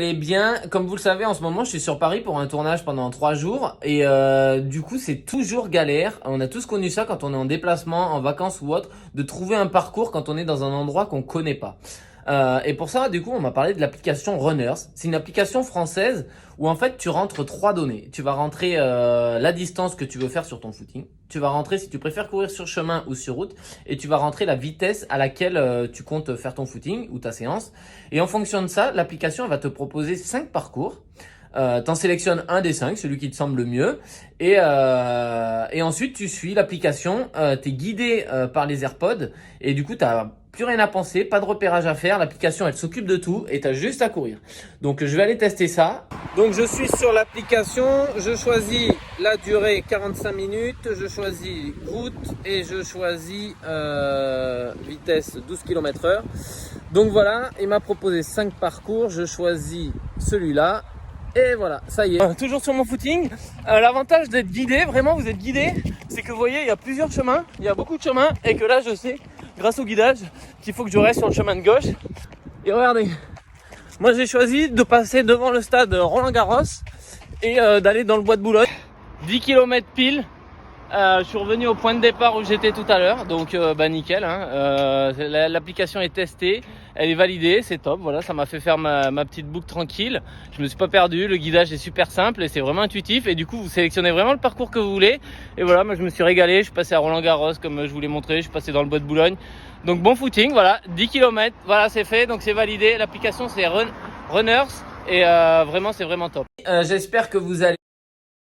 Eh bien, comme vous le savez, en ce moment, je suis sur Paris pour un tournage pendant 3 jours et du coup, c'est toujours galère. On a tous connu ça quand on est en déplacement, en vacances ou autre, de trouver un parcours quand on est dans un endroit qu'on connaît pas. Et pour ça, du coup, on m'a parlé de l'application Runners. C'est une application française où en fait, tu rentres 3 données. Tu vas rentrer la distance que tu veux faire sur ton footing. Tu vas rentrer si tu préfères courir sur chemin ou sur route. Et tu vas rentrer la vitesse à laquelle tu comptes faire ton footing ou ta séance. Et en fonction de ça, l'application elle va te proposer 5 parcours. T'en sélectionnes un des 5, celui qui te semble le mieux. Et ensuite, tu suis l'application. T'es guidé par les AirPods. Et du coup, t'as plus rien à penser, pas de repérage à faire. L'application, elle s'occupe de tout et t'as juste à courir. Donc, je vais aller tester ça. Donc, je suis sur l'application. Je choisis la durée 45 minutes. Je choisis route et je choisis vitesse 12 km/h. Donc voilà, il m'a proposé 5 parcours. Je choisis celui-là. Et voilà, ça y est. Toujours sur mon footing. L'avantage d'être guidé, vraiment vous êtes guidé, c'est que vous voyez, il y a plusieurs chemins, il y a beaucoup de chemins et que là je sais, grâce au guidage, qu'il faut que je reste sur le chemin de gauche. Et regardez, moi j'ai choisi de passer devant le stade Roland-Garros et d'aller dans le bois de Boulogne. 10 km pile. Je suis revenu au point de départ où j'étais tout à l'heure, donc nickel. L'application est testée, elle est validée, c'est top. Voilà, ça m'a fait faire ma petite boucle tranquille. Je me suis pas perdu, le guidage est super simple et c'est vraiment intuitif. Et du coup, vous sélectionnez vraiment le parcours que vous voulez. Et voilà, moi je me suis régalé. Je suis passé à Roland-Garros comme je vous l'ai montré. Je suis passé dans le bois de Boulogne. Donc bon footing, voilà, 10 km, voilà c'est fait, donc c'est validé. L'application c'est Runners et vraiment c'est vraiment top. J'espère que vous allez